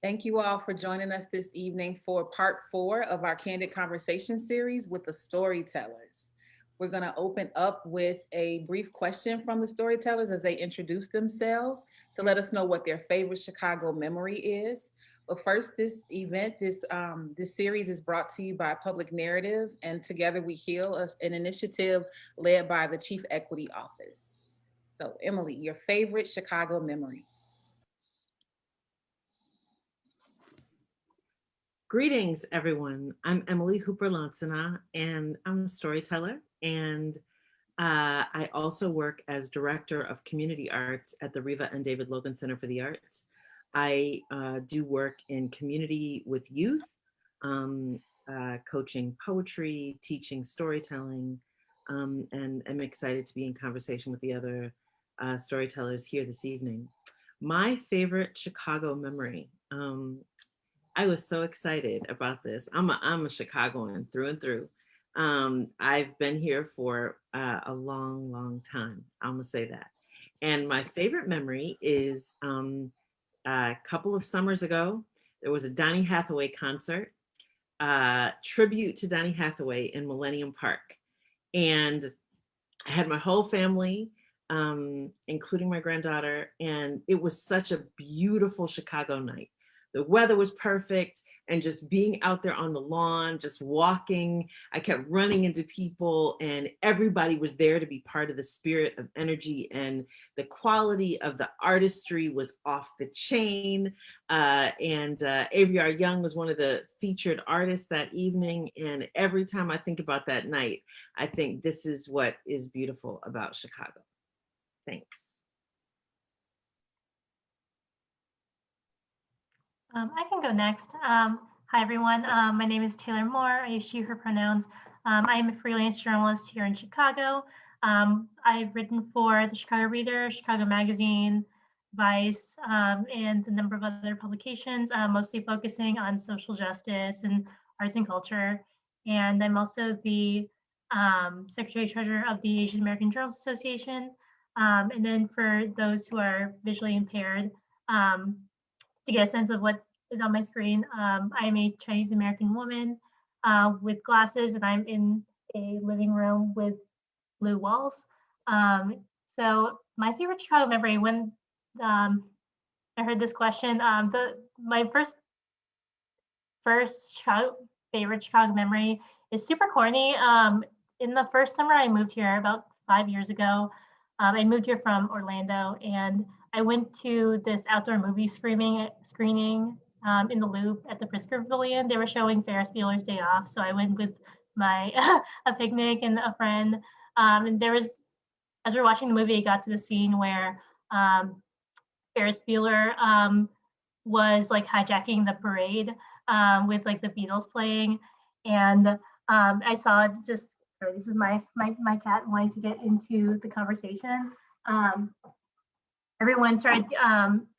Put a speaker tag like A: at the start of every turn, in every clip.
A: Thank you all for joining us this evening for part 4 of our Candid Conversation Series with the Storytellers. We're going to open up with a brief question from the storytellers as they introduce themselves to let us know what their favorite Chicago memory is. But first, this series is brought to you by Public Narrative and Together We Heal, an initiative led by the Chief Equity Office. So, Emily, your favorite Chicago memory?
B: Greetings, everyone. I'm Emily Hooper-Lansana, and I'm a storyteller. And I also work as Director of Community Arts at the Reva and David Logan Center for the Arts. I do work in community with youth, um, coaching poetry, teaching storytelling, and I'm excited to be in conversation with the other storytellers here this evening. My favorite Chicago memory. I was so excited about this. I'm a Chicagoan through and through. I've been here for a long, long time. I'm gonna say that. And my favorite memory is a couple of summers ago, there was a Donny Hathaway concert, tribute to Donny Hathaway in Millennium Park. And I had my whole family, including my granddaughter, and it was such a beautiful Chicago night. The weather was perfect, and just being out there on the lawn, just walking, I kept running into people, and everybody was there to be part of the spirit of energy, and the quality of the artistry was off the chain. And Avery R. Young was one of the featured artists that evening, and every time I think about that night, I think this is what is beautiful about Chicago. Thanks.
C: I can go next. Hi, everyone. My name is Taylor Moore. I use she, her pronouns. I am a freelance journalist here in Chicago. I've written for the Chicago Reader, Chicago Magazine, Vice, and a number of other publications, mostly focusing on social justice and arts and culture. And I'm also the Secretary Treasurer of the Asian American Journalists Association. And then for those who are visually impaired, to get a sense of what is on my screen, I am a Chinese American woman with glasses, and I'm in a living room with blue walls. So my favorite Chicago memory, when I heard this question, my first favorite Chicago memory is super corny. In the first summer I moved here about 5 years ago, I moved here from Orlando, and I went to this outdoor movie screening in the Loop at the Pritzker Pavilion. They were showing Ferris Bueller's Day Off, so I went with my a picnic and a friend. And there was, as we were watching the movie, it got to the scene where Ferris Bueller was like hijacking the parade with like the Beatles playing, and I saw just. Sorry, this is my cat wanting to get into the conversation. Everyone started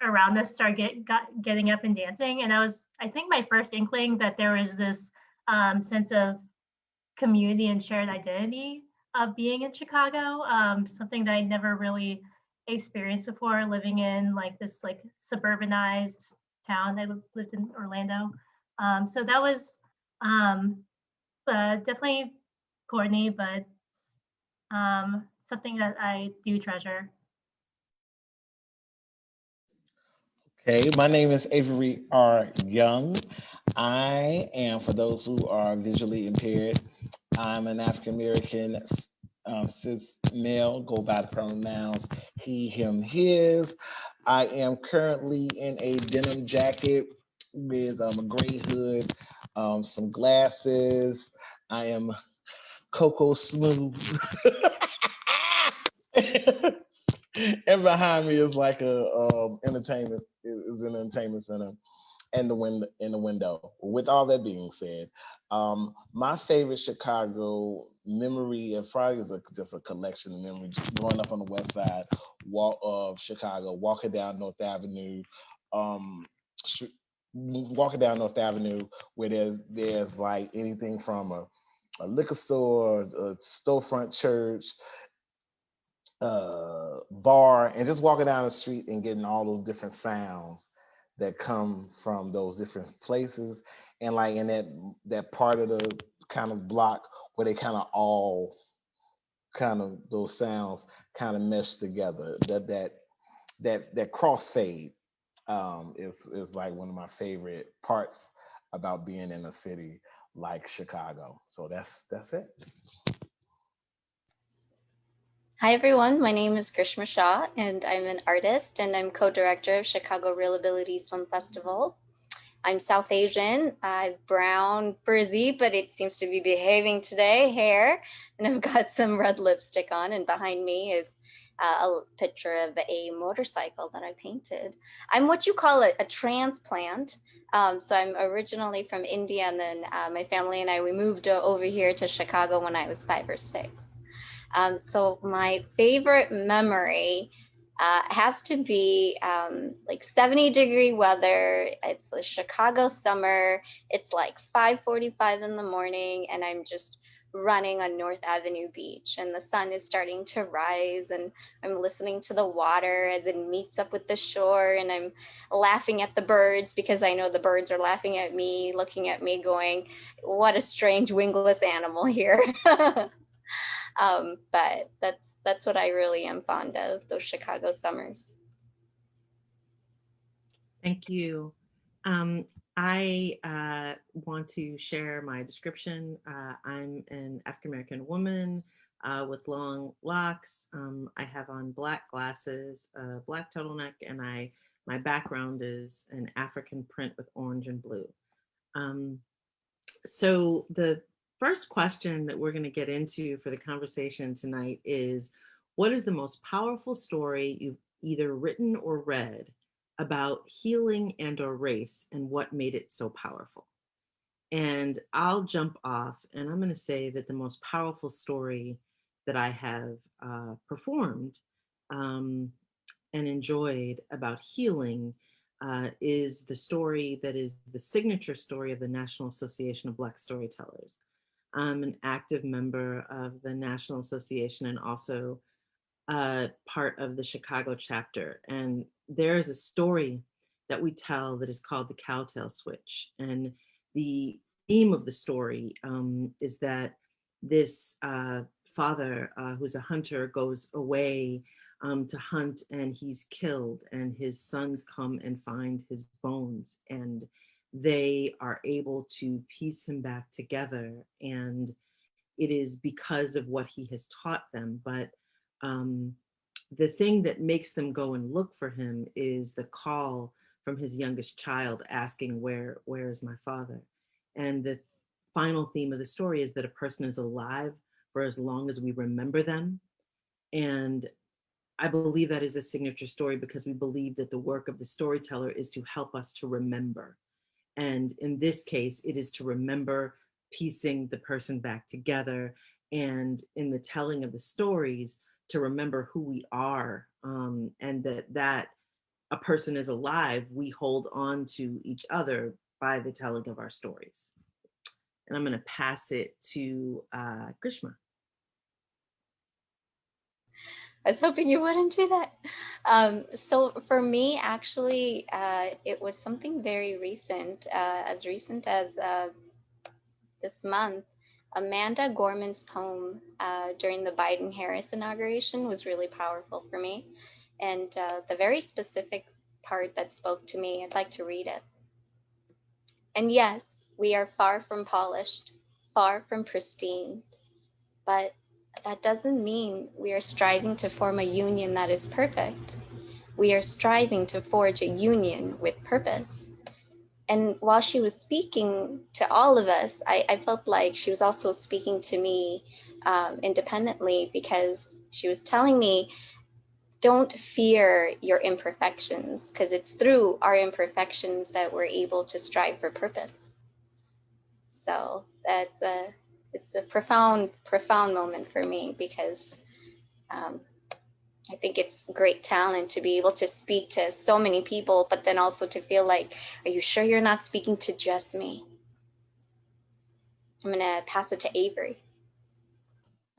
C: around us started getting up and dancing, and I think my first inkling that there was this sense of community and shared identity of being in Chicago, something that I never really experienced before, living in like this like suburbanized town. I lived in Orlando, so that was definitely corny, but something that I do treasure.
D: Okay, my name is Avery R. Young. I am, for those who are visually impaired, I'm an African American cis male, go by the pronouns he, him, his. I am currently in a denim jacket with a gray hood, some glasses. I am Coco Smooth. And behind me is like a entertainment is an entertainment center and the window. With all that being said, my favorite Chicago memory of probably is just a collection of memories. Growing up on the west side of Chicago, walking down North Avenue, walking down North Avenue where there's like anything from a liquor store, a storefront church, bar, and just walking down the street and getting all those different sounds that come from those different places, and like in that part of the kind of block where they kind of all kind of those sounds kind of mesh together. That crossfade is like one of my favorite parts about being in a city like Chicago. So that's it.
E: Hi everyone, my name is Grishma Shah and I'm an artist and I'm co-director of Chicago Real Abilities Film Festival. I'm South Asian, I have brown frizzy, but it seems to be behaving today, hair, and I've got some red lipstick on, and behind me is a picture of a motorcycle that I painted. I'm what you call a transplant. So I'm originally from India, and then my family and we moved over here to Chicago when I was 5 or 6. So my favorite memory has to be like 70-degree weather. It's a Chicago summer. It's like 5:45 in the morning, and I'm just running on North Avenue Beach, and the sun is starting to rise, and I'm listening to the water as it meets up with the shore, and I'm laughing at the birds because I know the birds are laughing at me, looking at me, going, "What a strange wingless animal here." But that's what I really am fond of, those Chicago summers.
B: Thank you. I want to share my description. I'm an African American woman with long locks. I have on black glasses, a black turtleneck, and my background is an African print with orange and blue. Um, so the first question that we're going to get into for the conversation tonight is, what is the most powerful story you've either written or read about healing and or race, and what made it so powerful? And I'll jump off and I'm going to say that the most powerful story that I have performed um, and enjoyed about healing is the story that is the signature story of the National Association of Black Storytellers. I'm an active member of the National Association and also part of the Chicago chapter. And there is a story that we tell that is called the Cowtail Switch. And the theme of the story is that this father, who's a hunter, goes away to hunt, and he's killed, and his sons come and find his bones, and they are able to piece him back together. And it is because of what he has taught them. But um, the thing that makes them go and look for him is the call from his youngest child asking, where is my father? And the final theme of the story is that a person is alive for as long as we remember them. And I believe that is a signature story because we believe that the work of the storyteller is to help us to remember. And in this case, it is to remember piecing the person back together. And in the telling of the stories, to remember who we are, and that a person is alive, we hold on to each other by the telling of our stories. And I'm going to pass it to Grishma.
E: I was hoping you wouldn't do that. So for me, actually, it was something very recent, as recent as this month. Amanda Gorman's poem during the Biden-Harris inauguration was really powerful for me. And the very specific part that spoke to me, I'd like to read it. And yes, we are far from polished, far from pristine, but that doesn't mean we are striving to form a union that is perfect. We are striving to forge a union with purpose. And while she was speaking to all of us, I felt like she was also speaking to me independently, because she was telling me, don't fear your imperfections, because it's through our imperfections that we're able to strive for purpose. So it's a profound moment for me, because um, I think it's great talent to be able to speak to so many people, but then also to feel like, are you sure you're not speaking to just me? I'm gonna pass it to Avery.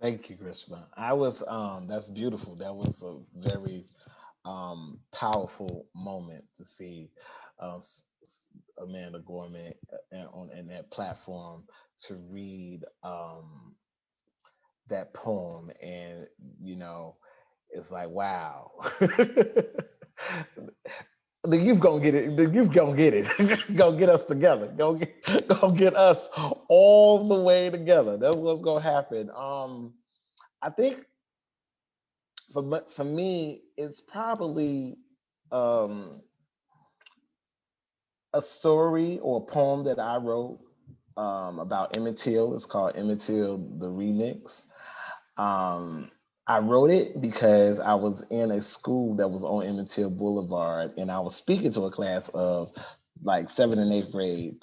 D: Thank you, Grishma. I was that's beautiful. That was a very powerful moment to see. Amanda Gorman in that platform to read that poem, and it's like, wow. The youth gonna get it. The youth gonna get it. Gonna get us together. Gonna get us all the way together. That's what's gonna happen. I think for me, it's probably um, a story or a poem that I wrote about Emmett Till. It's called Emmett Till the Remix. Um, I wrote it because I was in a school that was on Emmett Till Boulevard, and I was speaking to a class of like 7th and 8th grade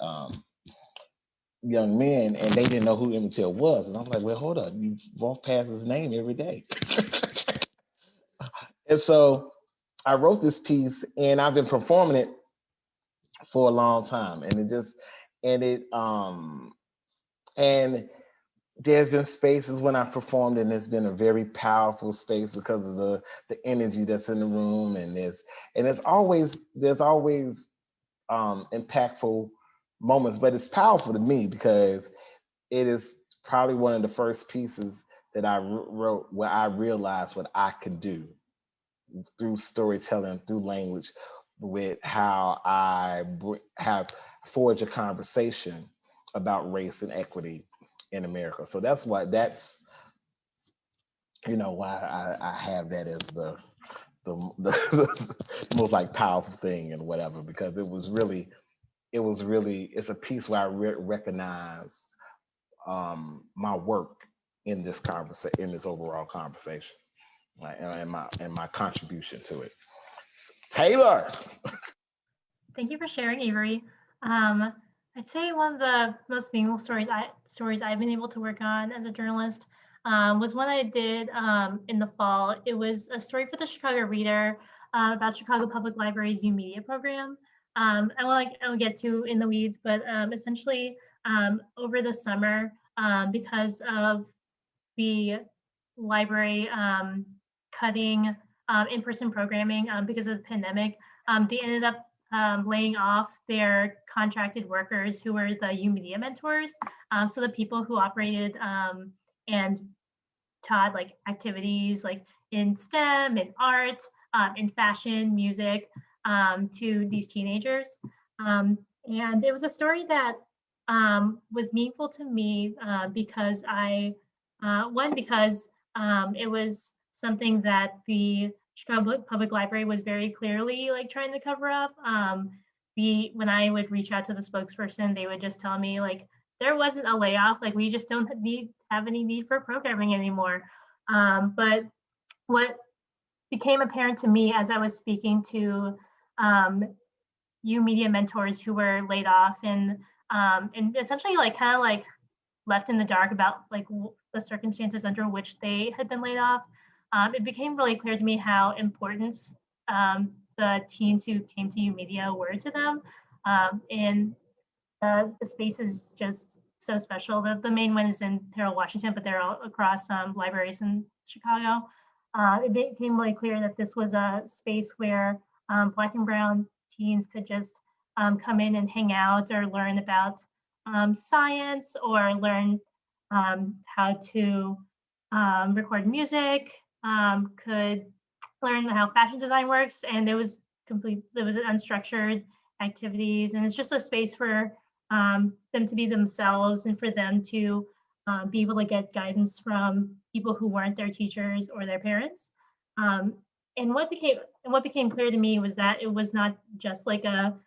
D: young men, and they didn't know who Emmett Till was. And I was like, well, hold up, you walk past his name every day. And so I wrote this piece, and I've been performing it for a long time, and and there's been spaces when I performed, and it's been a very powerful space because of the energy that's in the room, and there's always impactful moments, but it's powerful to me because it is probably one of the first pieces that I wrote where I realized what I could do through storytelling, through language, with how I have forged a conversation about race and equity in America. So that's why I have that as the most like powerful thing and whatever, because it's a piece where I recognized my work in this conversation, in this overall conversation, right, and my contribution to it. Taylor.
C: Thank you for sharing, Avery. I'd say one of the most meaningful stories I've been able to work on as a journalist was one I did in the fall. It was a story for the Chicago Reader about Chicago Public Library's new media program. I will get too in the weeds, but essentially over the summer, because of the library cutting in-person programming because of the pandemic, they ended up laying off their contracted workers who were the U Media mentors. So the people who operated and taught like activities like in STEM, in art, in fashion, music to these teenagers. And it was a story that was meaningful to me because it was something that the Chicago Public Library was very clearly like trying to cover up. When I would reach out to the spokesperson, they would just tell me like there wasn't a layoff, like we just don't have any need for programming anymore. But what became apparent to me as I was speaking to U Media mentors who were laid off and essentially like kind of like left in the dark about like the circumstances under which they had been laid off, it became really clear to me how important the teens who came to U Media were to them. And the space is just so special. The main one is in Harold, Washington, but they're all across libraries in Chicago. It became really clear that this was a space where Black and Brown teens could just come in and hang out or learn about science or learn how to record music, could learn how fashion design works, and it was unstructured activities, and it's just a space for them to be themselves and for them to be able to get guidance from people who weren't their teachers or their parents. Um, and what became clear to me was that it was not just like a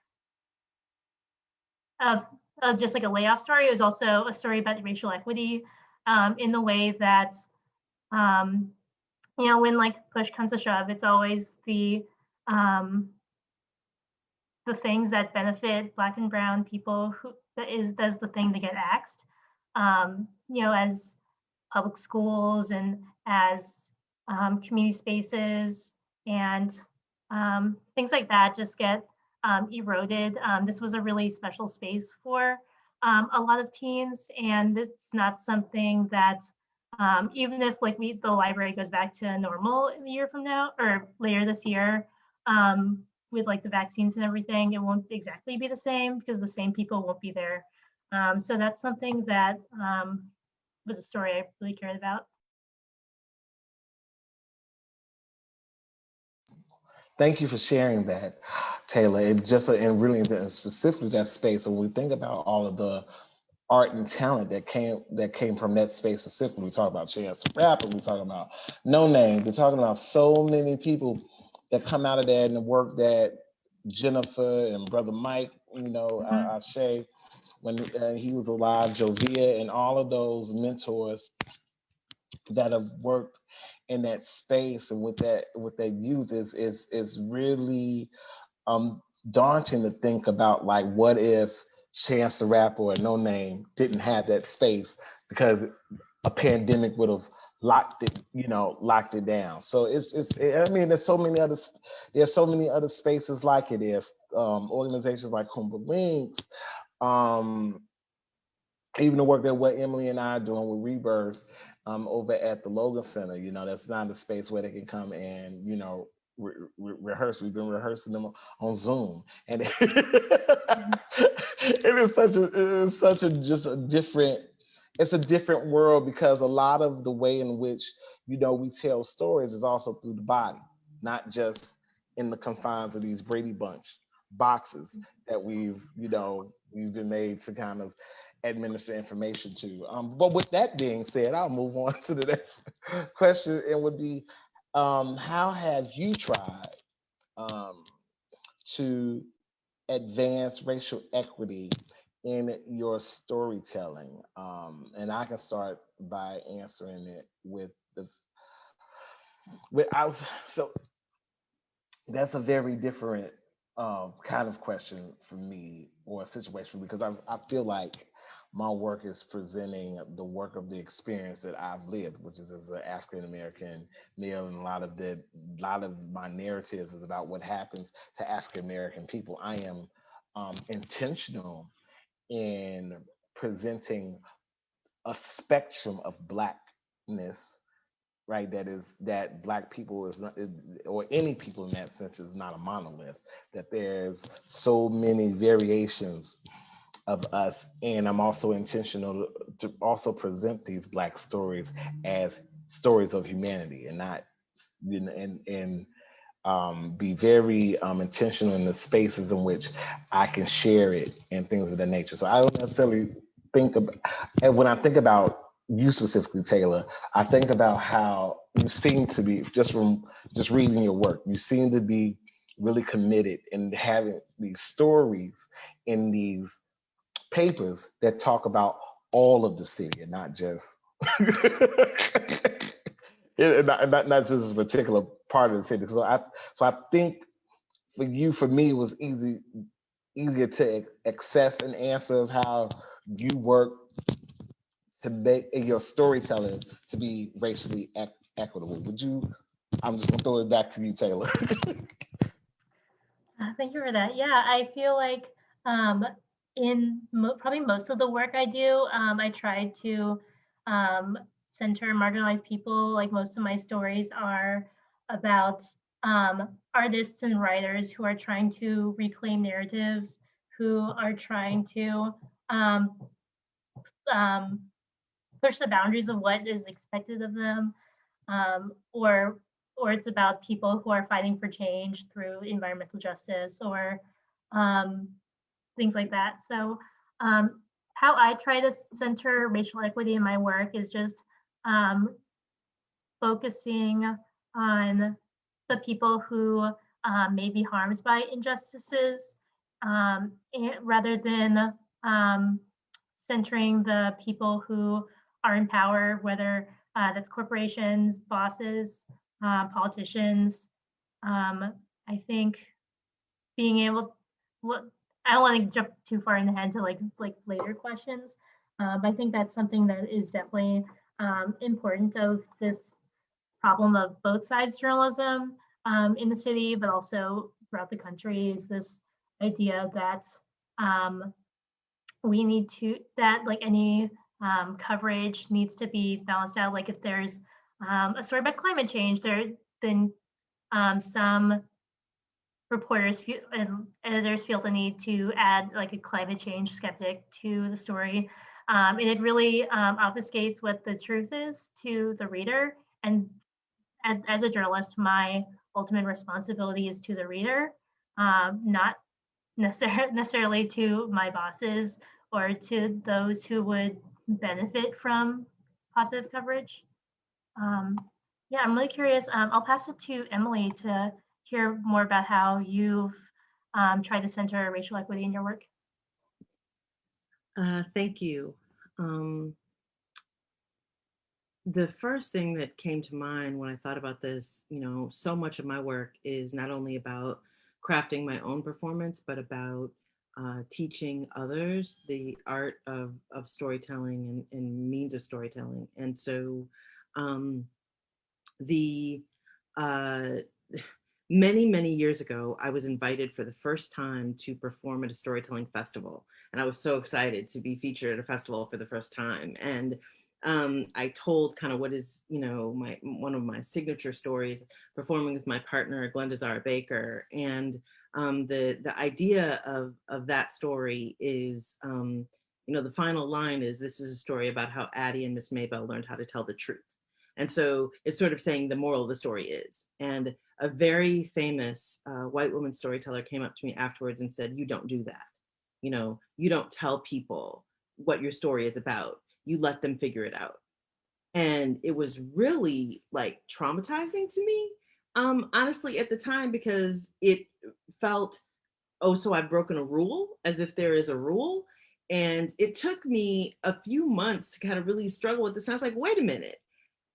C: just like a layoff story. It was also a story about racial equity in the way that um, when like push comes to shove, it's always the things that benefit Black and Brown people who does the thing to get axed. As public schools and as community spaces and things like that just get eroded. This was a really special space for a lot of teens, and it's not something that even if like the library goes back to normal a year from now or later this year, with like the vaccines and everything, it won't exactly be the same because the same people won't be there. So that's something that was a story I really cared about.
D: Thank you for sharing that, Taylor. And really and specifically that space. When we think about all of the art and talent that came from that space specifically, we talk about Chance the Rapper, we talk about No Name, we're talking about so many people that come out of that and the work that Jennifer and Brother Mike, Ashe, when he was alive, Jovia, and all of those mentors that have worked in that space and with that youth is really daunting to think about, like, what if Chance the Rapper or No Name didn't have that space because a pandemic would have locked it down. So there's so many other spaces like it is, organizations like Kumba Links, even the work that what Emily and I are doing with Rebirth over at the Logan Center. That's not a space where they can come and rehearse. We've been rehearsing them on Zoom, and it's a different world, because a lot of the way in which we tell stories is also through the body, not just in the confines of these Brady Bunch boxes that we've been made to kind of administer information to. But with that being said, I'll move on to the next question. It would be, how have you tried to advance racial equity in your storytelling? And I can start by answering it so that's a very different kind of question for me, or a situation, because I feel like my work is presenting the work of the experience that I've lived, which is as an African American male, and a lot of my narratives is about what happens to African American people. I am intentional in presenting a spectrum of Blackness, right? That Black people is not, or any people in that sense, is not a monolith, that there's so many variations of us. And I'm also intentional to also present these Black stories as stories of humanity, and not be very intentional in the spaces in which I can share it and things of that nature. So I don't necessarily think about, and when I think about you specifically, Taylor, I think about how you seem to be, just from just reading your work, you seem to be really committed in having these stories in these papers that talk about all of the city, and not just not just a particular part of the city. So I think for me, it was easier to access an answer of how you work to make your storytelling to be racially equitable. I'm just gonna throw it back to you, Taylor.
C: Thank you for that. Yeah, I feel like in probably most of the work I do, I try to center marginalized people. Like, most of my stories are about artists and writers who are trying to reclaim narratives, who are trying to um, um, push the boundaries of what is expected of them, or it's about people who are fighting for change through environmental justice, or um, things like that. So how I try to center racial equity in my work is just focusing on the people who may be harmed by injustices, rather than centering the people who are in power, whether that's corporations, bosses, politicians. I think being able, what, I don't want to jump too far in ahead to like later questions. But I think that's something that is definitely important of this problem of both sides journalism in the city, but also throughout the country, is this idea that we need to, that like any coverage needs to be balanced out. Like, if there's a story about climate change, then some reporters and editors feel the need to add like a climate change skeptic to the story. And it really obfuscates what the truth is to the reader. And as a journalist, my ultimate responsibility is to the reader, not necessarily to my bosses or to those who would benefit from positive coverage. Yeah, I'm really curious. I'll pass it to Emily to hear more about how you've tried to center racial equity in your work.
B: Thank you. The first thing that came to mind when I thought about this, so much of my work is not only about crafting my own performance, but about teaching others the art of storytelling and means of storytelling. And so the uh, many years ago, I was invited for the first time to perform at a storytelling festival, and I was so excited to be featured at a festival for the first time. And I told kind of what is my one of my signature stories, performing with my partner Glenda Zara Baker. And the idea of that story is the final line is, "This is a story about how Addie and Miss Maybell learned how to tell the truth." And so it's sort of saying the moral of the story is. And a very famous white woman storyteller came up to me afterwards and said, "You don't do that. You don't tell people what your story is about. You let them figure it out." And it was really like traumatizing to me, honestly, at the time, because it felt, oh, so I've broken a rule, as if there is a rule. And it took me a few months to kind of really struggle with this. And I was like, wait a minute.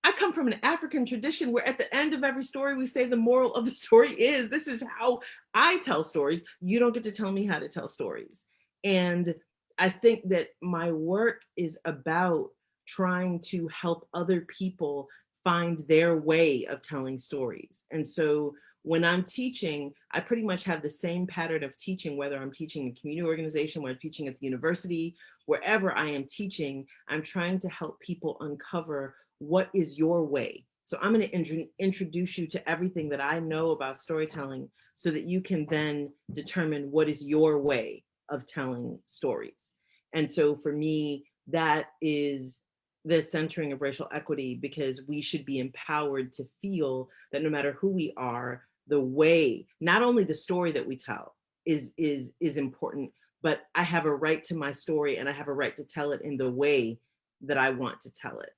B: I come from an African tradition where at the end of every story, we say the moral of the story is, this is how I tell stories. You don't get to tell me how to tell stories. And I think that my work is about trying to help other people find their way of telling stories. And so when I'm teaching, I pretty much have the same pattern of teaching, whether I'm teaching in a community organization, whether I'm teaching at the university, wherever I am teaching, I'm trying to help people uncover what is your way. So I'm going to introduce you to everything that I know about storytelling so that you can then determine what is your way of telling stories. And so for me, that is the centering of racial equity, because we should be empowered to feel that no matter who we are, the way, not only the story that we tell is important, but I have a right to my story and I have a right to tell it in the way that I want to tell it.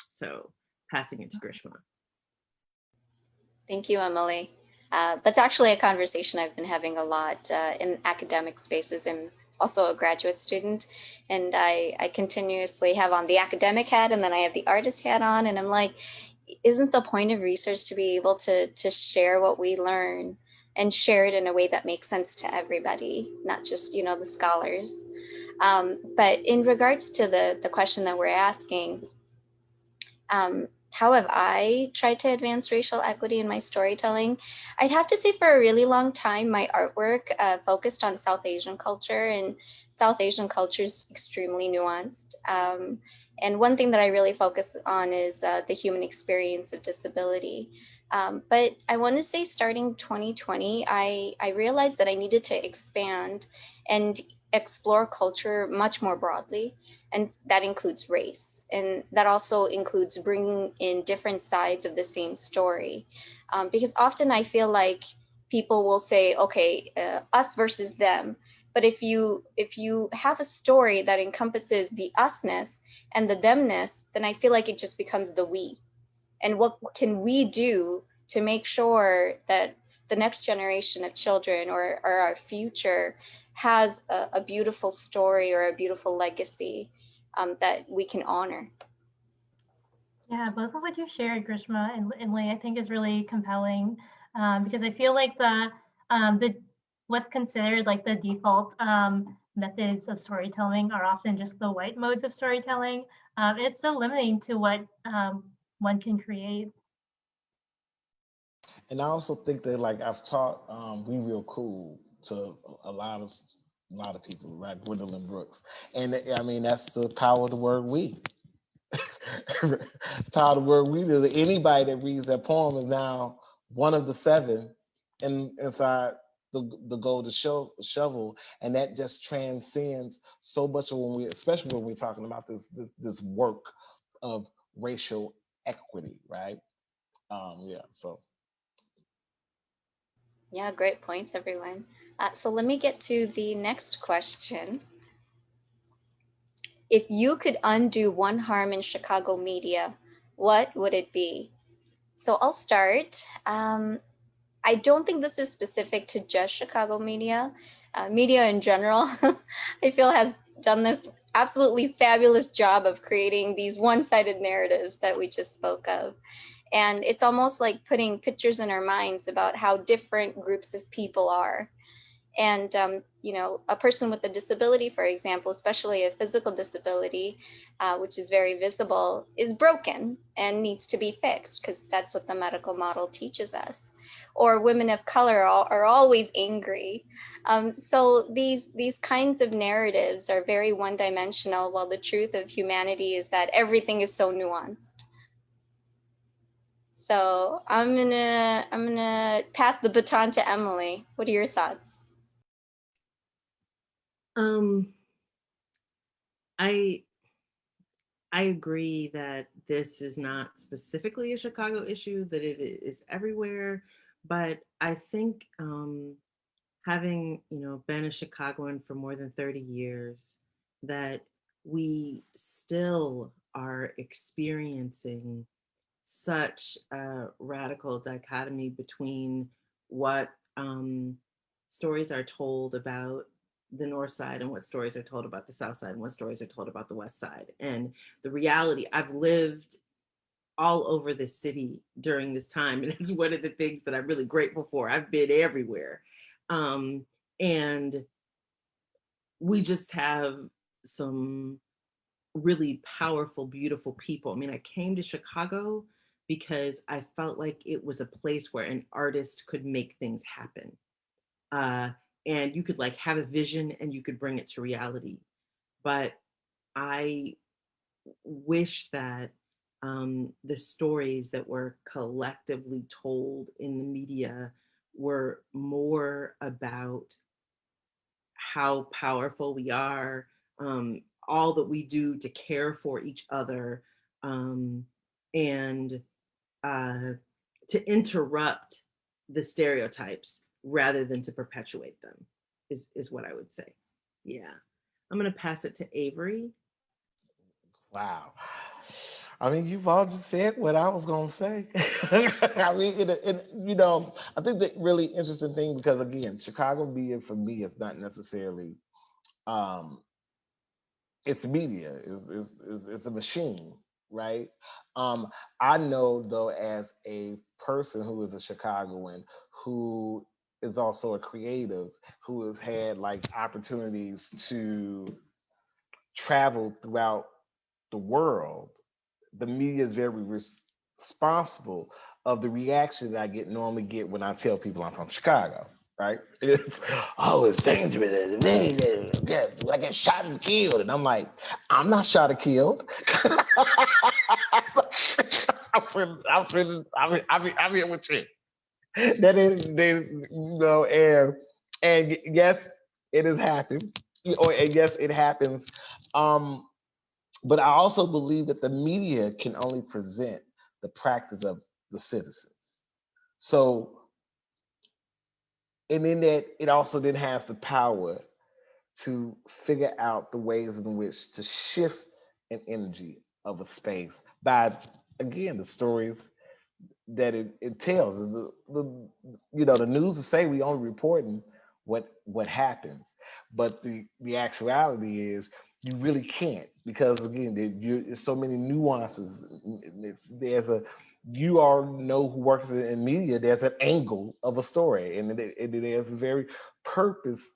B: So passing it to Grishma.
E: Thank you, Emily. That's actually a conversation I've been having a lot in academic spaces. I'm also a graduate student, and I continuously have on the academic hat, and then I have the artist hat on, and I'm like, isn't the point of research to be able to share what we learn and share it in a way that makes sense to everybody, not just, the scholars? But in regards to the question that we're asking, how have I tried to advance racial equity in my storytelling? I'd have to say for a really long time, my artwork focused on South Asian culture, and South Asian culture is extremely nuanced. And one thing that I really focus on is the human experience of disability. But I want to say starting 2020, I realized that I needed to expand and explore culture much more broadly. And that includes race. And that also includes bringing in different sides of the same story. Because often I feel like people will say, okay, us versus them. But if you have a story that encompasses the usness and the themness, then I feel like it just becomes the we. And what can we do to make sure that the next generation of children or our future has a beautiful story or a beautiful legacy that we can honor?
C: Yeah, both of what you shared, Grishma and Lee, I think is really compelling, because I feel like the what's considered like the default methods of storytelling are often just the white modes of storytelling. It's so limiting to what one can create.
D: And I also think that, like, I've taught We Real Cool to a lot of people, right? Gwendolyn Brooks. And I mean, that's the power of the word we. Power of the word we. Anybody that reads that poem is now one of the seven inside the golden shovel, and that just transcends so much of when we, especially when we're talking about this work of racial equity, right? Yeah. So
E: Yeah, great points, everyone. So let me get to the next question. If you could undo one harm in Chicago media, what would it be? So I'll start. I don't think this is specific to just Chicago media. Media in general, I feel, has done this absolutely fabulous job of creating these one-sided narratives that we just spoke of. And it's almost like putting pictures in our minds about how different groups of people are. And a person with a disability, for example, especially a physical disability, which is very visible, is broken and needs to be fixed, because that's what the medical model teaches us. Or women of color are always angry. So these kinds of narratives are very one-dimensional, while the truth of humanity is that everything is so nuanced. So I'm gonna pass the baton to Emily. What are your thoughts?
B: I I agree that this is not specifically a Chicago issue, that it is everywhere. But I think having, been a Chicagoan for more than 30 years, that we still are experiencing such a radical dichotomy between what stories are told about the North Side and what stories are told about the South Side and what stories are told about the West Side. And the reality, I've lived all over the city during this time, and it's one of the things that I'm really grateful for. I've been everywhere. Um, and we just have some really powerful, beautiful people. I mean, I came to Chicago because I felt like it was a place where an artist could make things happen. Uh, and you could like have a vision and you could bring it to reality. But I wish that the stories that were collectively told in the media were more about how powerful we are, all that we do to care for each other, um, and uh, to interrupt the stereotypes rather than to perpetuate them, is what I would say. Yeah. I'm going to pass it to Avery.
D: wow. I mean, you've all just said what I was gonna say. I mean, I think the really interesting thing, because again, Chicago media for me is not necessarily um it's media, is a machine, right? Um, I know though, as a person who is a Chicagoan who is also a creative, who has had like opportunities to travel throughout the world, the media is very responsible of the reaction that I normally get when I tell people I'm from Chicago. Right? It's, oh, it's dangerous. Yeah, I get shot and killed, and I'm like, I'm not shot or killed. I'm here with you. That is, and yes, it has happened, and yes, it happens. Um, but I also believe that the media can only present the practice of the citizens. So, and in that, it also then has the power to figure out the ways in which to shift an energy of a space by, again, the stories that it tells. Is the news will say we only reporting what happens, but the actuality is you really can't, because again there's so many nuances. There's a, you all know who works in media, there's an angle of a story, and there's a very purposed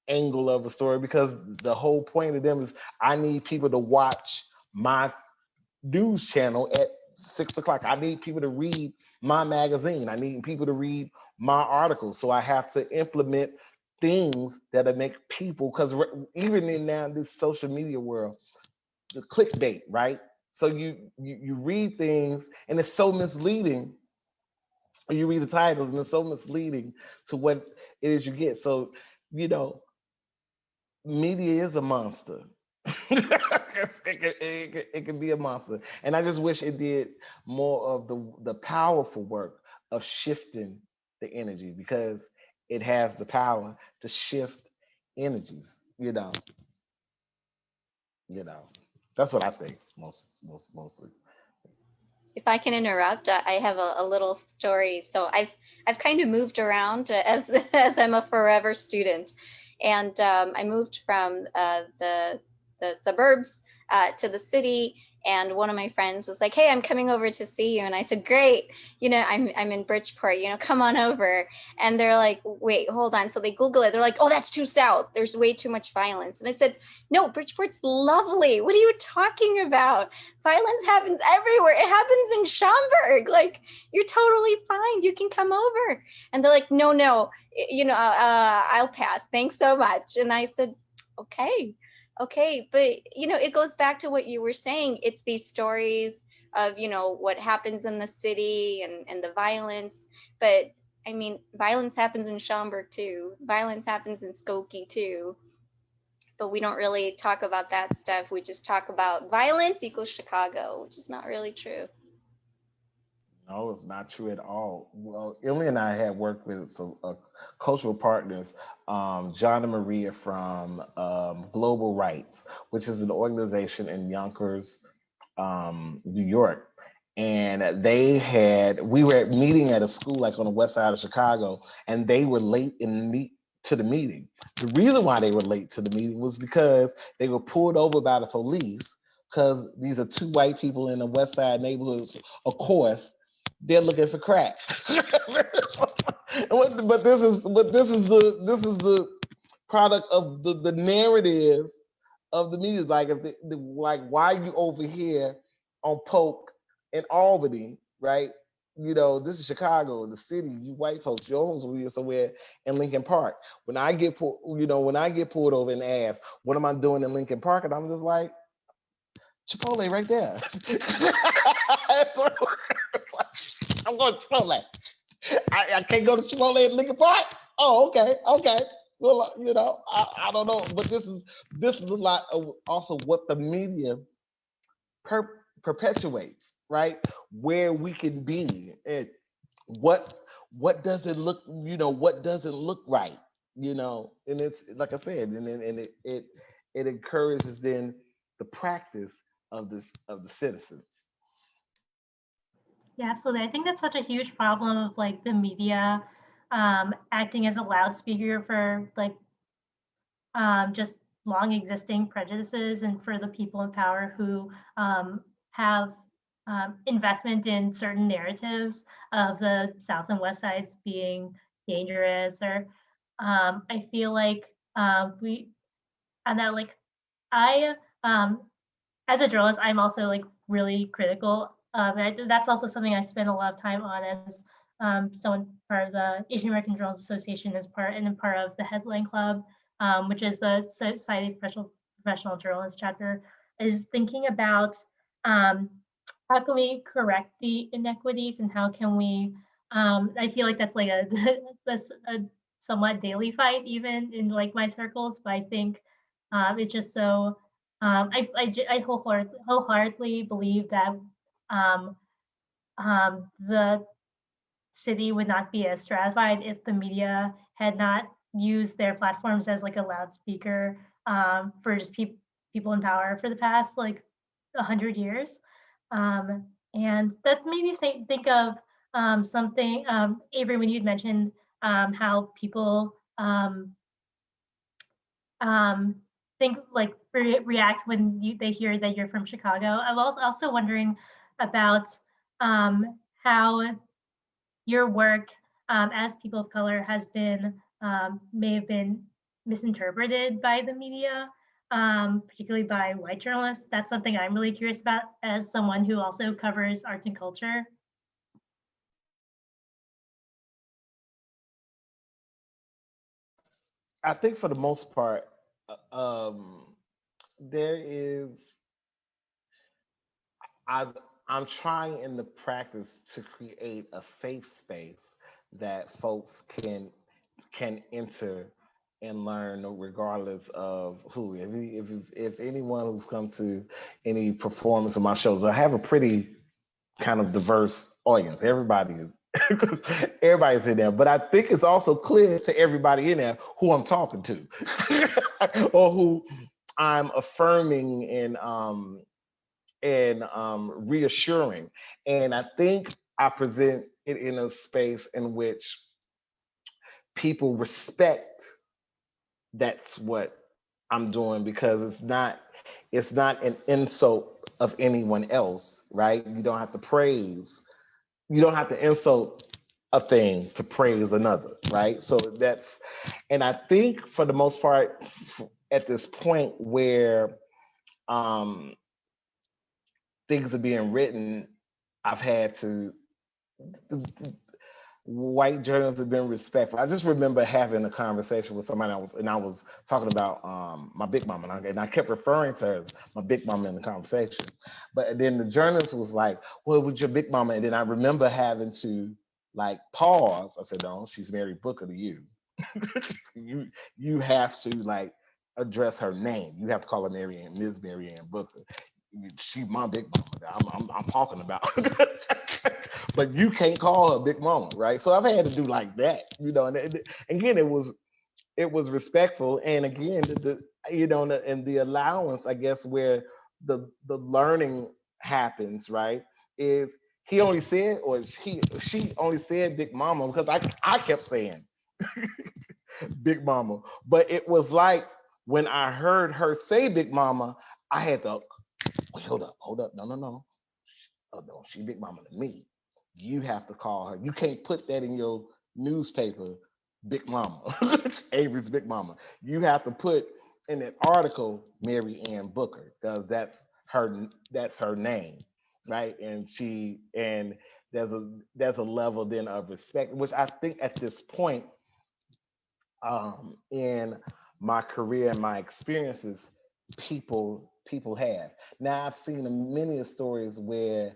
D: angle of a story, because the whole point of them is I need people to watch my news channel at 6 o'clock. I need people to read my magazine. I need people to read my articles. So I have to implement things that make people, because even in now this social media world, the clickbait, right? So you read things and it's so misleading. You read the titles and it's so misleading to what it is you get. So, you know, media is a monster. It can be a monster, and I just wish it did more of the powerful work of shifting the energy, because it has the power to shift energies. You know, that's what I think mostly.
E: If I can interrupt, I have a little story. So I've kind of moved around as as I'm a forever student, and I moved from the suburbs to the city. And one of my friends was like, "Hey, I'm coming over to see you," and I said, "Great, I'm in Bridgeport. Come on over." And they're like, "Wait, hold on." So they Google it. They're like, "Oh, that's too south. There's way too much violence." And I said, "No, Bridgeport's lovely. What are you talking about? Violence happens everywhere. It happens in Schaumburg. Like, you're totally fine. You can come over." And they're like, "No, no, I'll pass. Thanks so much." And I said, "Okay, okay." But, it goes back to what you were saying. It's these stories of, what happens in the city and the violence. But I mean, violence happens in Schaumburg too. Violence happens in Skokie too, but we don't really talk about that stuff. We just talk about violence equals Chicago, which is not really true.
D: No, it's not true at all. Well, Emily and I had worked with some cultural partners, John and Maria from Global Rights, which is an organization in Yonkers, New York. And we were meeting at a school like on the west side of Chicago, and they were late to the meeting. The reason why they were late to the meeting was because they were pulled over by the police, because these are two white people in the west side neighborhoods. Of course, they're looking for crack. But this is the product of the narrative of the media. Like, if like, why are you over here on Polk in Albany, right? This is Chicago, the city. You white folks, you're almost over here somewhere in Lincoln Park. When I get pulled over and asked, "What am I doing in Lincoln Park?" and I'm just like, "Chipotle right there." So, I'm going to Chipotle. I can't go to Chipotle in Lincoln Park. Oh, okay, okay. Well, I don't know, but this is a lot of also what the media perpetuates, right? Where we can be, and what doesn't look right, and it's like I said, and it encourages then the practice of the citizens.
C: Yeah, absolutely. I think that's such a huge problem of like the media acting as a loudspeaker for like just long existing prejudices, and for the people in power who have investment in certain narratives of the South and West Sides being dangerous. Or I feel like we, and that like I, as a journalist, I'm also like really critical. That's also something I spend a lot of time on as someone part of the Asian American Journalists Association, as part and part of the Headline Club, which is the Society of Professional Journalists chapter, is thinking about how can we correct the inequities, and how can we. I feel like that's like that's a somewhat daily fight even in like my circles, but I think it's just so I wholeheartedly believe that um, the city would not be as stratified if the media had not used their platforms as like a loudspeaker for just people in power for the past like 100 years. And that made me think of something, Avery, when you'd mentioned how people um, think like react when they hear that you're from Chicago. I'm also wondering about how your work as people of color has been may have been misinterpreted by the media, particularly by white journalists. That's something I'm really curious about as someone who also covers arts and culture.
D: I think for the most part, there is. I I'm trying in the practice to create a safe space that folks can can enter and learn regardless of who. If anyone who's come to any performance of my shows, I have a pretty kind of diverse audience. Everybody is everybody's in there, but I think it's also clear to everybody in there who I'm talking to, or who I'm affirming and reassuring. And I think I present it in a space in which people respect that's what I'm doing, because it's not an insult of anyone else, right? You don't have to praise, you don't have to insult a thing to praise another, right? So that's, and I think for the most part, at this point where um things are being written, I've had to, white journalists have been respectful. I just remember having a conversation with somebody, I was talking about my big mama, and I kept referring to her as my big mama in the conversation. But then the journalist was like, "Well, with your big mama," and then I remember having to like pause. I said, "No, she's Mary Booker to you. You have to like address her name. You have to call her Ms. Mary Ann Booker. She my big mama that I'm talking about." But you can't call her big mama, right? So I've had to do like that, and again, it was respectful, and again, and the allowance, I guess, where the learning happens, right, is he only said, or she only said big mama because I kept saying big mama. But it was like when I heard her say big mama, I had to, wait, hold up, no, no, no. Oh no, she big mama to me. You have to call her. You can't put that in your newspaper, big mama, Avery's big mama. You have to put in that article Mary Ann Booker, because that's her name, right? And there's a level then of respect, which I think at this point in my career and my experiences, people have. Now I've seen many stories where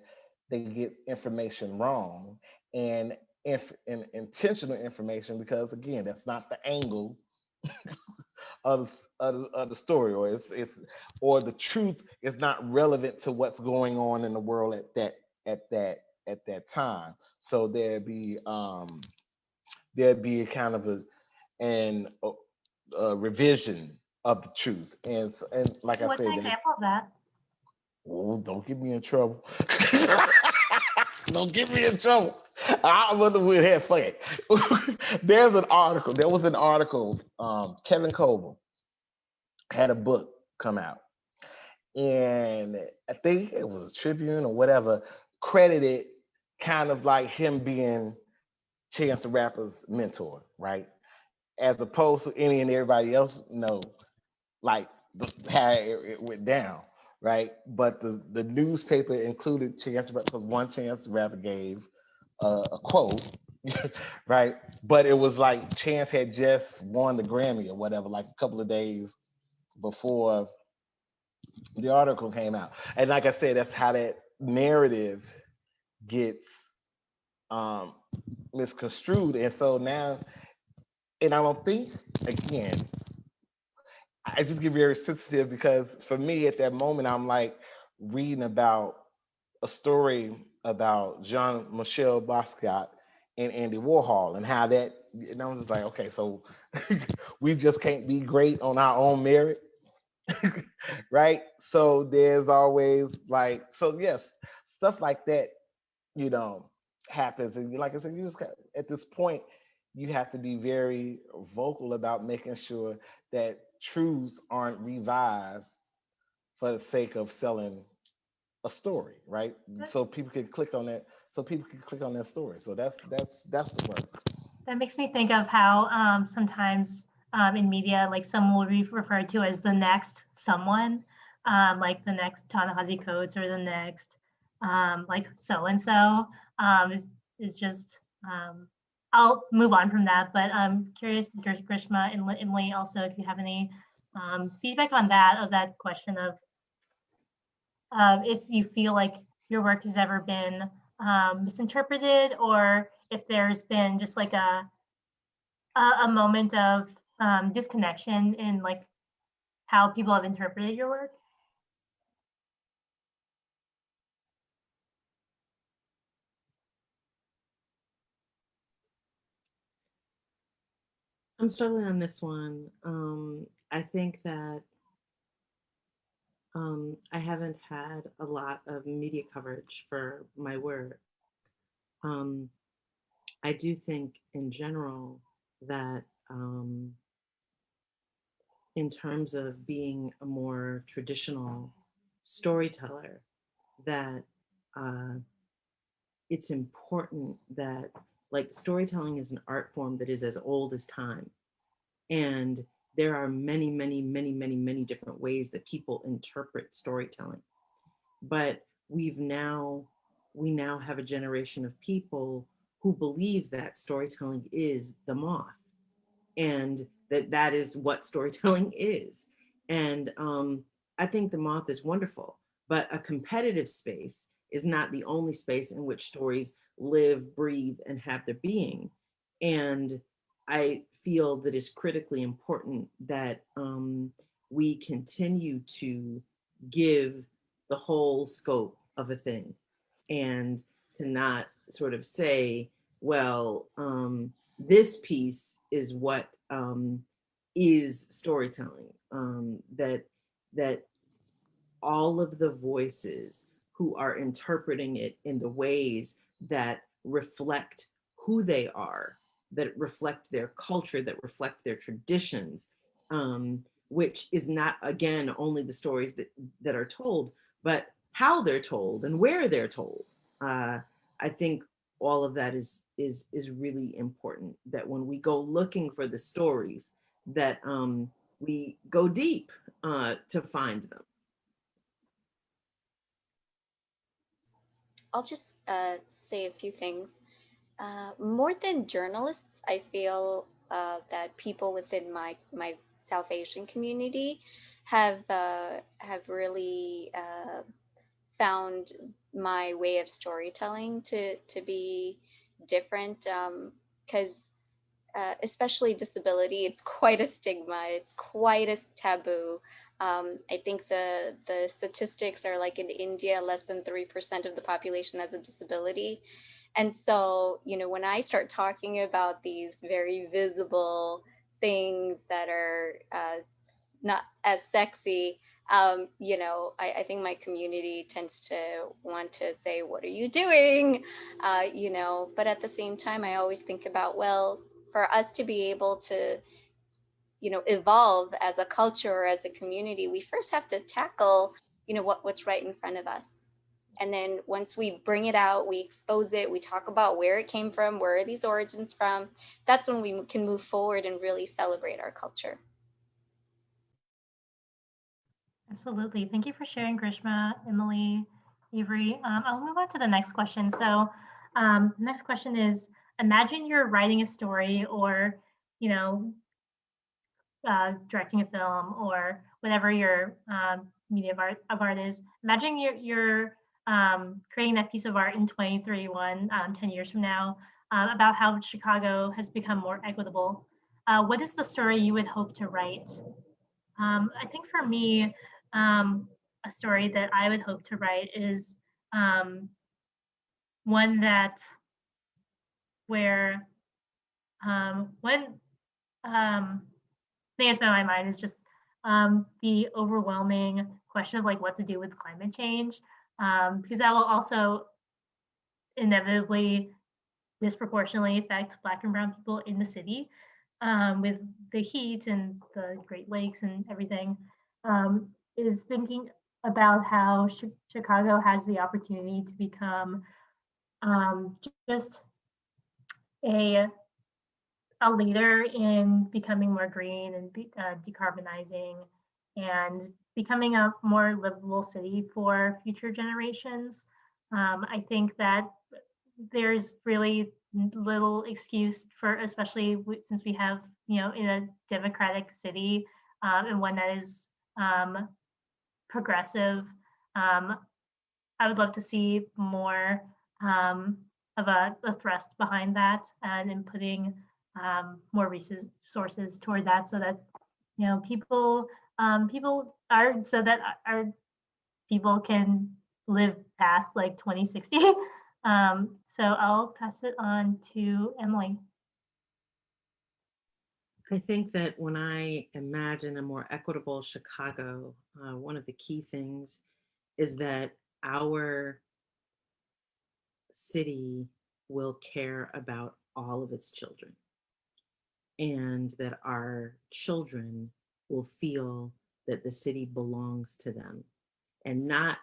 D: they get information wrong, and and intentional information, because again, that's not the angle of the story, or or the truth is not relevant to what's going on in the world at that at that time. So there'd be a kind of a revision of the truth. And like I
C: What's an
D: said,
C: example of that?
D: oh, don't get me in trouble. Don't get me in trouble. I wonder we'd have fun. There was an article, Kevin Coble had a book come out. And I think it was a Tribune or whatever, credited kind of like him being Chance the Rapper's mentor, right? As opposed to any and everybody else know, like how it went down, right? But the newspaper included Chance the Rapper because one Chance the Rapper gave a quote, right? But it was like Chance had just won the Grammy or whatever, like a couple of days before the article came out. And like I said, that's how that narrative gets um, misconstrued. And so now, and I don't think, again, I just get very sensitive because for me at that moment, I'm like reading about a story about Jean Michel Basquiat and Andy Warhol and how that, and I'm just like, okay, so we just can't be great on our own merit. Right? So there's always like, so yes, stuff like that, you know, happens. And like I said, you just got, at this point, you have to be very vocal about making sure that truths aren't revised for the sake of selling a story, right? So people can click on that. So people can click on that story. So that's the work.
C: That makes me think of how sometimes in media, like someone will be referred to as the next someone, like the next Ta-Nehisi Coates or the next like so and so. Is just I'll move on from that, but I'm curious, Grishma and Emily, also if you have any feedback on that, of that question of if you feel like your work has ever been misinterpreted, or if there's been just like a moment of disconnection in like how people have interpreted your work?
B: I'm struggling on this one. I think that I haven't had a lot of media coverage for my work. Um, I do think in general that in terms of being a more traditional storyteller, that uh, it's important that, like, storytelling is an art form that is as old as time. And there are many, many, many, many, many different ways that people interpret storytelling. But we now have a generation of people who believe that storytelling is the moth, and that is what storytelling is. And I think the moth is wonderful, but a competitive space is not the only space in which stories live, breathe, and have their being. And I feel that it's critically important that we continue to give the whole scope of a thing, and to not sort of say, well, this piece is what is storytelling. That all of the voices who are interpreting it in the ways that reflect who they are, that reflect their culture, that reflect their traditions, which is not, again, only the stories that are told, but how they're told and where they're told. I think all of that is really important. That when we go looking for the stories, that we go deep to find them.
E: I'll just say a few things. More than journalists, I feel that people within my South Asian community have really found my way of storytelling to be different, because especially disability, it's quite a stigma. It's quite a taboo. I think the statistics are like in India, less than 3% of the population has a disability. And so, when I start talking about these very visible things that are not as sexy, I think my community tends to want to say, "What are you doing?" But at the same time, I always think about, well, for us to be able to, evolve as a culture or as a community, we first have to tackle, what's right in front of us. And then once we bring it out, we expose it, we talk about where it came from, where are these origins from, that's when we can move forward and really celebrate our culture.
C: Absolutely. Thank you for sharing, Grishma, Emily, Avery. I'll move on to the next question. So, next question is: imagine you're writing a story, or you know, directing a film, or whatever your media of art is. Imagine you're creating that piece of art in 2031, 10 years from now, about how Chicago has become more equitable. What is the story you would hope to write? I think for me, a story that I would hope to write is one that where one thing that's been on my mind is just the overwhelming question of like what to do with climate change, because that will also inevitably disproportionately affect Black and Brown people in the city, with the heat and the Great Lakes and everything. Is thinking about how Chicago has the opportunity to become just a a leader in becoming more green and decarbonizing and becoming a more livable city for future generations. I think that there's really little excuse for, especially since we have, in a democratic city, and one that is progressive. Um, I would love to see more of a thrust behind that, and in putting more resources toward that, so that people so that our people can live past like 2060. So I'll pass it on to Emily.
B: I think that when I imagine a more equitable Chicago, one of the key things is that our city will care about all of its children, and that our children will feel that the city belongs to them, and not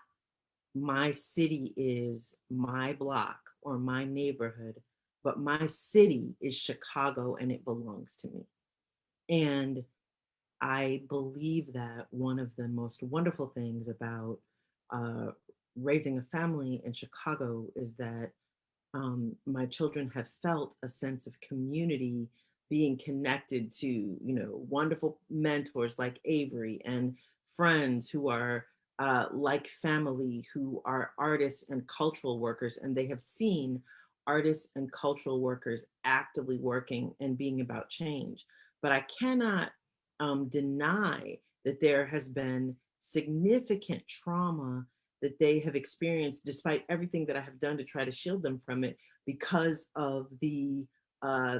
B: my city is my block or my neighborhood, but my city is Chicago and it belongs to me. And I believe that one of the most wonderful things about uh, raising a family in Chicago is that my children have felt a sense of community, being connected to, wonderful mentors like Avery, and friends who are like family, who are artists and cultural workers, and they have seen artists and cultural workers actively working and being about change. But I cannot deny that there has been significant trauma that they have experienced, despite everything that I have done to try to shield them from it, because of the uh,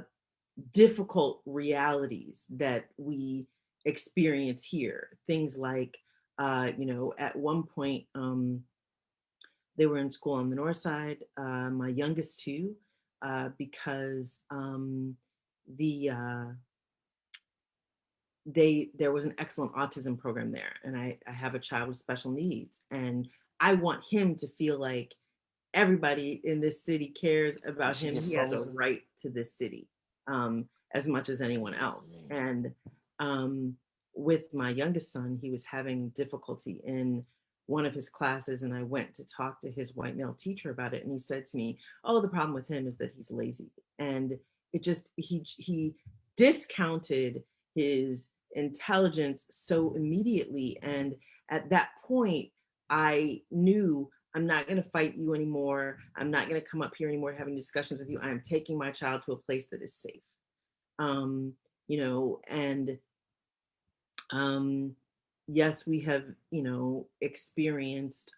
B: difficult realities that we experience here. Things like, at one point, they were in school on the north side, my youngest two, because the there was an excellent autism program there, and I have a child with special needs, and I want him to feel like everybody in this city cares
D: Did
B: about
D: she
B: him.
D: get
B: He has a
D: frozen?
B: right to this city, as much as anyone
D: That's
B: else.
D: me.
B: And um, with my youngest son, he was having difficulty in one of his classes, and I went to talk to his white male teacher about it, and he said to me, "Oh, the problem with him is that he's lazy," and it just he discounted his intelligence so immediately. And at that point, I knew I'm not going to fight you anymore. I'm not going to come up here anymore having discussions with you. I am taking my child to a place that is safe. Um, and yes, we have, experienced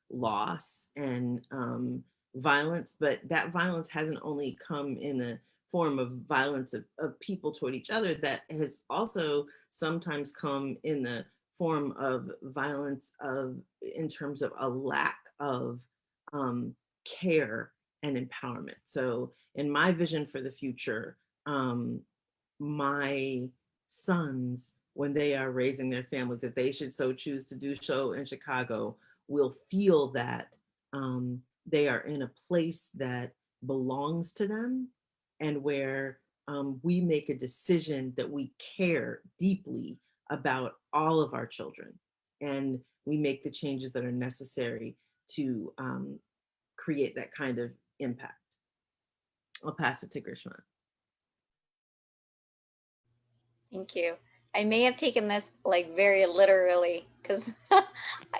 B: loss and violence, but that violence hasn't only come in the form of violence of people toward each other. That has also sometimes come in the form of violence in terms of a lack of care and empowerment. So in my vision for the future, my sons, when they are raising their families, if they should so choose to do so in Chicago, will feel that they are in a place that belongs to them, and where we make a decision that we care deeply about all of our children, and we make the changes that are necessary to create that kind of impact. I'll pass it to Grishma.
E: Thank you. I may have taken this like very literally because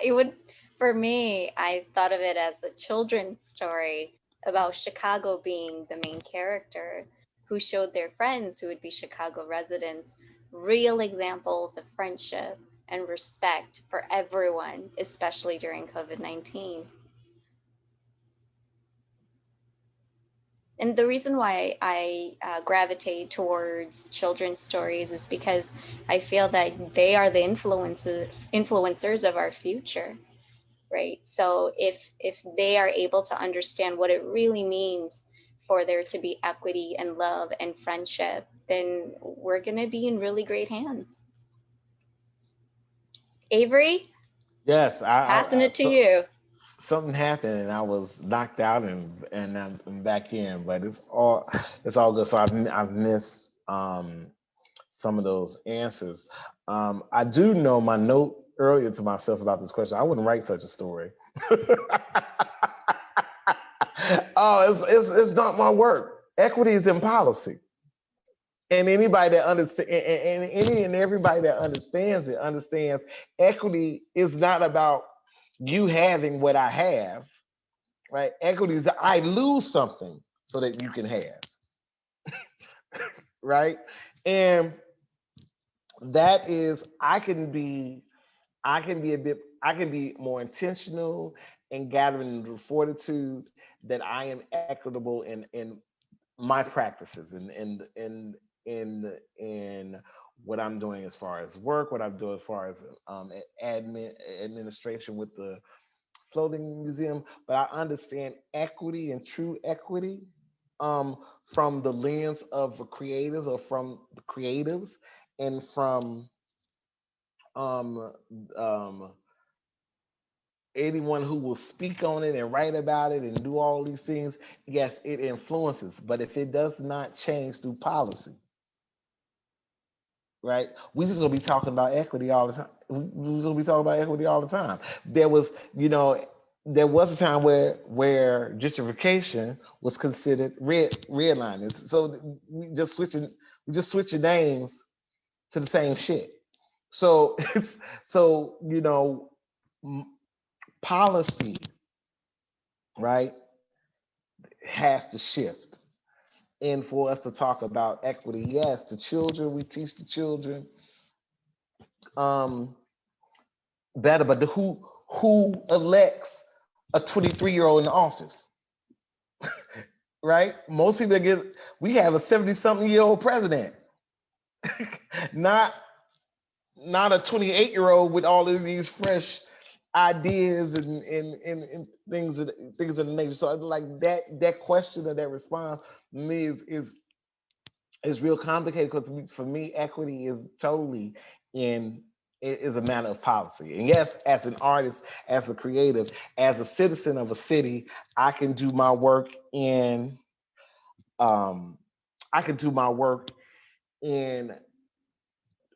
E: it would, for me, I thought of it as a children's story about Chicago being the main character who showed their friends, who would be Chicago residents, real examples of friendship and respect for everyone, especially during COVID-19. And the reason why I gravitate towards children's stories is because I feel that they are the influencers of our future, right? So if they are able to understand what it really means for there to be equity and love and friendship, then we're gonna be in really great hands. Avery,
D: Yes,
E: passing it to you.
D: something happened and I was knocked out and I'm back in, but it's all good. So I've missed some of those answers. I do know my note earlier to myself about this question. I wouldn't write such a story. Oh, it's not my work. Equity is in policy. And anybody that understands, and any and everybody that understands it, understands equity is not about you having what I have, right? Equity is that I lose something so that you can have. right? And that is, I can be more intentional in gathering the fortitude that I am equitable in my practices in what I'm doing as far as work, what I'm doing as far as administration with the floating museum. But I understand equity and true equity um, from the lens of the creators or from the creatives and from um, um, anyone who will speak on it and write about it and do all these things. Yes, it influences, but if it does not change through policy, right? We just gonna be talking about equity all the time. We just gonna be talking about equity all the time. There was, there was a time where gentrification was considered redlining. So we just switching names to the same shit. So it's so policy, right, has to shift. And for us to talk about equity, yes, the children, we teach the children um, better, but who elects a 23-year-old in the office, right? Most people that we have a 70-something-year-old president, not a 28-year-old with all of these fresh ideas and things of the nature. So like that question or that response to me is real complicated because for me, equity is totally in it is a matter of policy. And yes, as an artist, as a creative, as a citizen of a city, I can do my work in um, I can do my work in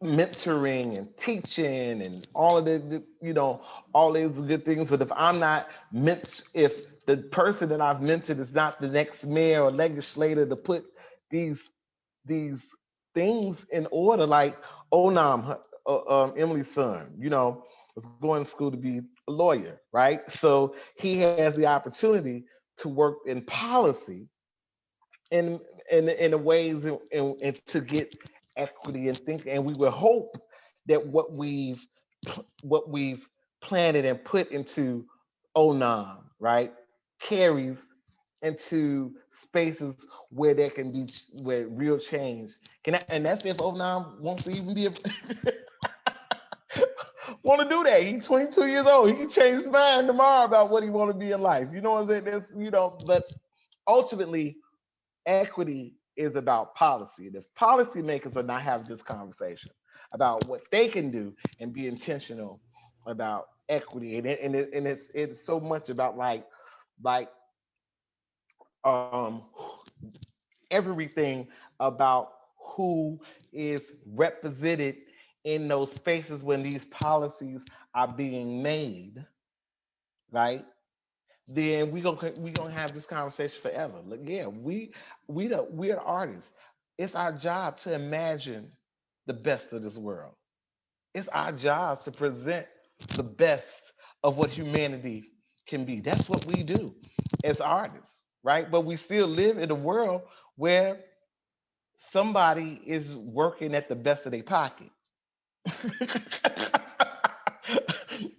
D: mentoring and teaching and all of all these good things. But if I'm not meant, if the person that I've mentored is not the next mayor or legislator to put these these things in order, like Onam, Emily's son, was going to school to be a lawyer, right? So he has the opportunity to work in policy in in the ways and to get equity and think, and we would hope that what we've planted and put into Onam, right, carries into spaces where there can be where real change can, and that's if Onam wants to even be a want to do that. He's 22 years old. He can change his mind tomorrow about what he want to be in life. You know what I'm saying? That's, but ultimately equity is about policy. And if policymakers are not having this conversation about what they can do and be intentional about equity, and it's so much about like um everything about who is represented in those spaces when these policies are being made, right? Then we gonna have this conversation forever. Like, yeah, we're artists. It's our job to imagine the best of this world. It's our job to present the best of what humanity can be. That's what we do as artists, right? But we still live in a world where somebody is working at the best of their pocket.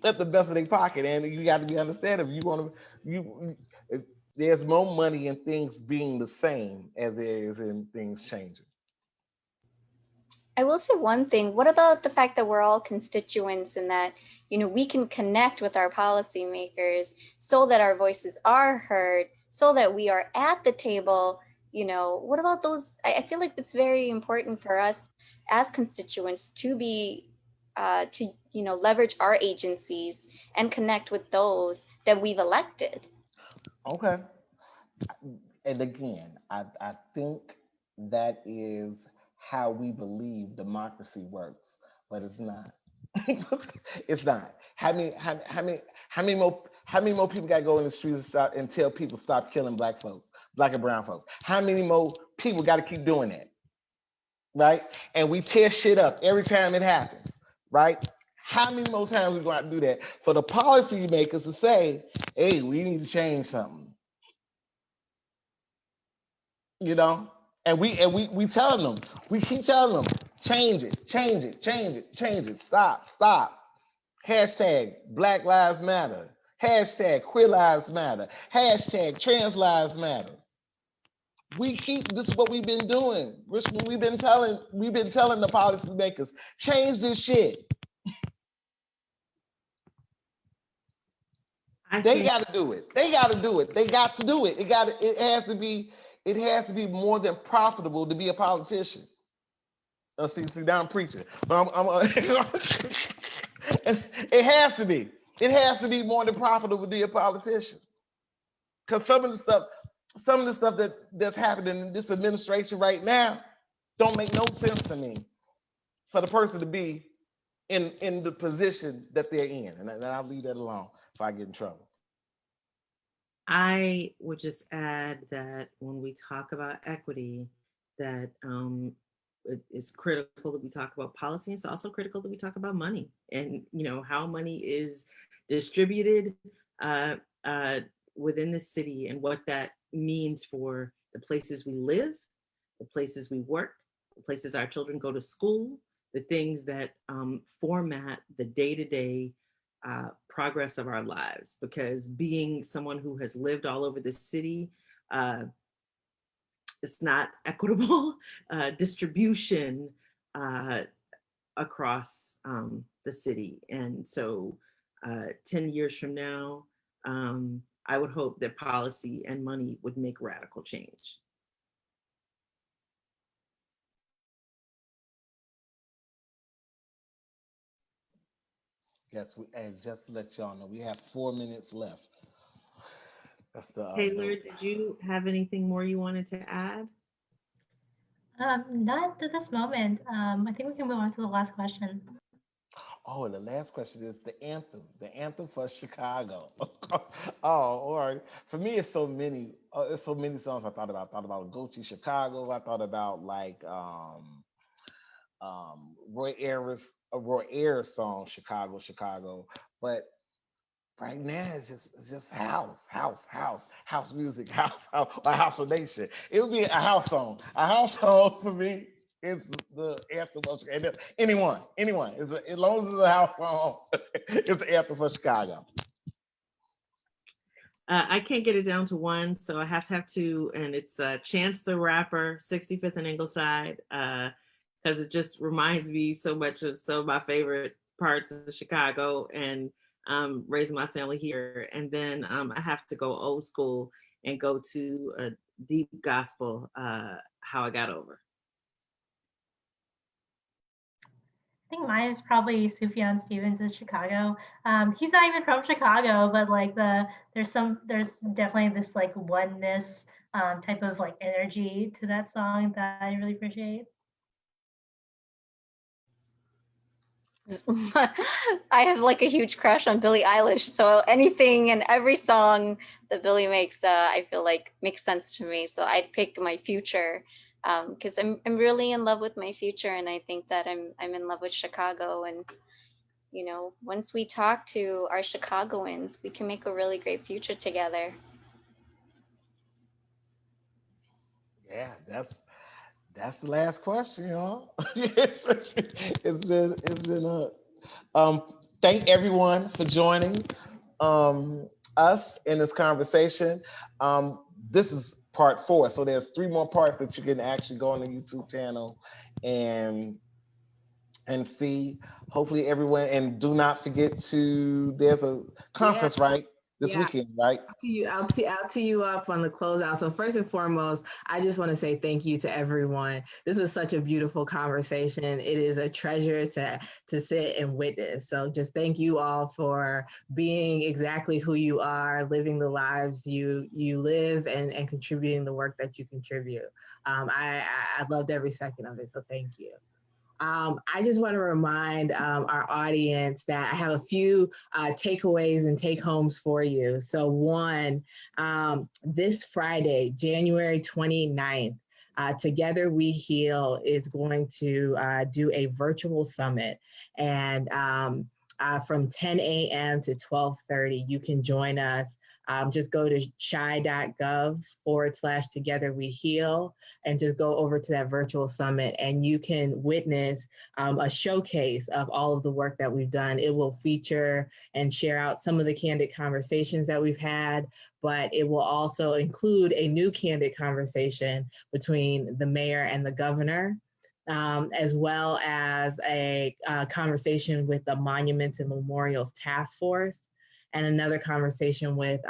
D: At the best of their pocket, and you got to be understand if you want to, if there's more money in things being the same as there is in things changing.
E: I will say one thing. What about the fact that we're all constituents and that, we can connect with our policymakers so that our voices are heard, so that we are at the table? What about those? I feel like it's very important for us as constituents to be, leverage our agencies and connect with those that we've elected.
D: Okay, and again, I think that is how we believe democracy works, but it's not. It's not. How many more people got to go in the streets and, and tell people stop killing black folks, black and brown folks? How many more people got to keep doing that, right? And we tear shit up every time it happens, right? How many more times we going to do that for the policymakers to say, "Hey, we need to change something," you know? And we telling them, we keep telling them, change it, change it, change it, change it. Stop, stop. Hashtag Black Lives Matter. Hashtag Queer Lives Matter. Hashtag Trans Lives Matter. This is what we've been doing. We've been telling the policymakers, change this shit. They got to do it. They got to do it. They got to do it. It has to be more than profitable to be a politician. See, now I'm preaching, but it has to be. It has to be more than profitable to be a politician. Because some of the stuff that's happening in this administration right now don't make no sense to me for the person to be in the position that they're in. And I'll leave that alone if I get in trouble.
B: I would just add that when we talk about equity, that it is critical that we talk about policy. It's also critical that we talk about money and how money is distributed within the city and what that means for the places we live, the places we work, the places our children go to school, the things that format the day-to-day progress of our lives. Because being someone who has lived all over the city, it's not equitable distribution across the city. And so 10 years from now, I would hope that policy and money would make radical change.
D: Yes, and just to let y'all know, we have 4 minutes left. That's the
B: Taylor, did you have anything more you wanted to add?
C: Not at this moment. I think we can move on to the last question.
D: Oh, the last question is the anthem for Chicago. Or for me, it's so many songs I thought about. I thought about Go to Chicago. I thought about like Roy Ayers song, Chicago. But right now, it's just house music, house of nation. It would be a house song. A house song for me is the anthem of Chicago. Anyone, as long as it's a house song, it's the anthem for Chicago.
B: I can't get it down to one, so I have to have two, and it's Chance the Rapper, 65th and Ingleside, because it just reminds me so much of some of my favorite parts of Chicago and raising my family here. And then I have to go old school and go to a deep gospel, How I Got Over.
C: I think mine is probably Sufjan Stevens' Chicago. He's not even from Chicago, but like there's definitely this like oneness type of like energy to that song that I really appreciate.
E: I have like a huge crush on Billie Eilish, so anything and every song that Billie makes, I feel like makes sense to me. So I'd pick My Future, because I'm really in love with my future, and I think that I'm in love with Chicago. And once we talk to our Chicagoans, we can make a really great future together.
D: Yeah, that's the last question, y'all. It's been thank everyone for joining us in this conversation. This is part 4, so there's 3 more parts that you can actually go on the YouTube channel and see. Hopefully everyone, and do not forget there's a conference, right? This weekend, right?
F: I'll tee you up on the closeout. So first and foremost, I just want to say thank you to everyone. This was such a beautiful conversation. It is a treasure to sit and witness. So just thank you all for being exactly who you are, living the lives you live, and contributing the work that you contribute. I loved every second of it. So thank you. I just want to remind our audience that I have a few takeaways and take homes for you. So one, this Friday, January 29th, Together We Heal is going to do a virtual summit. And from 10 a.m. to 12:30. You can join us. Just go to chi.gov/Together We Heal and just go over to that virtual summit, and you can witness a showcase of all of the work that we've done. It will feature and share out some of the candid conversations that we've had, but it will also include a new candid conversation between the mayor and the governor, as well as a conversation with the Monuments and Memorials Task Force, and another conversation with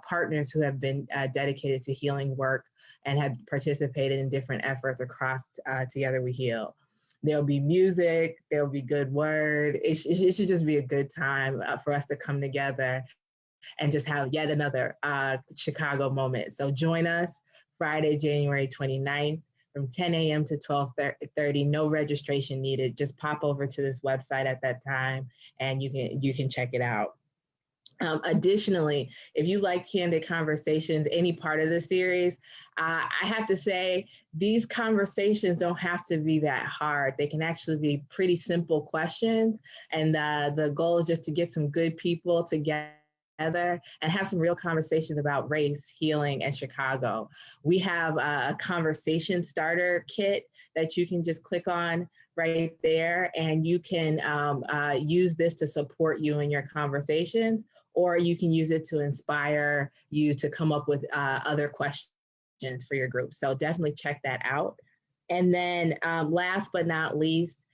F: partners who have been dedicated to healing work and have participated in different efforts across Together We Heal. There'll be music, there'll be good word. It should just be a good time for us to come together and just have yet another Chicago moment. So join us Friday, January 29th from 10 a.m. to 12:30. No registration needed. Just pop over to this website at that time and you can check it out. Additionally, if you like Candid Conversations, any part of the series, I have to say these conversations don't have to be that hard. They can actually be pretty simple questions. And the goal is just to get some good people together and have some real conversations about race, healing, and Chicago. We have a conversation starter kit that you can just click on right there, and you can use this to support you in your conversations, or you can use it to inspire you to come up with other questions for your group. So definitely check that out. And then last but not least,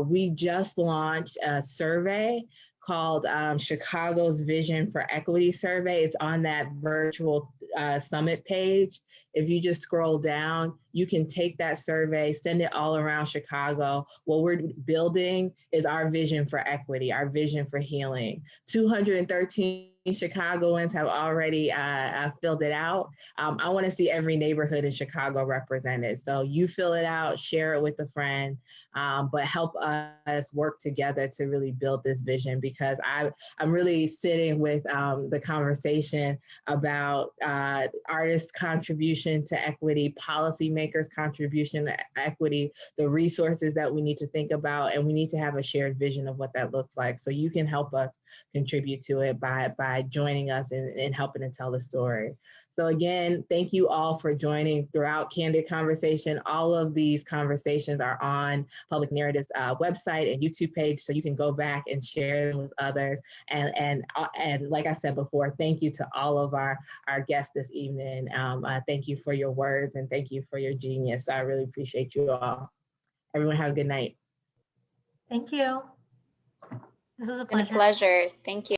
F: we just launched a survey called Chicago's Vision for Equity Survey. It's on that virtual summit page. If you just scroll down, you can take that survey, send it all around Chicago. What we're building is our vision for equity, our vision for healing. 213 Chicagoans have already filled it out. I want to see every neighborhood in Chicago represented. So you fill it out, share it with a friend, but help us work together to really build this vision, because I'm really sitting with the conversation about artists' contribution to equity, policymakers' contribution to equity, the resources that we need to think about, and we need to have a shared vision of what that looks like. So you can help us contribute to it by joining us and helping to tell the story. So again, thank you all for joining throughout Candid Conversation. All of these conversations are on Public Narrative's website and YouTube page, so you can go back and share them with others. And like I said before, thank you to all of our guests this evening. Thank you for your words and thank you for your genius. I really appreciate you all. Everyone have a good night.
C: Thank you. This was a
E: It's been a
C: pleasure.
E: pleasure. Thank you.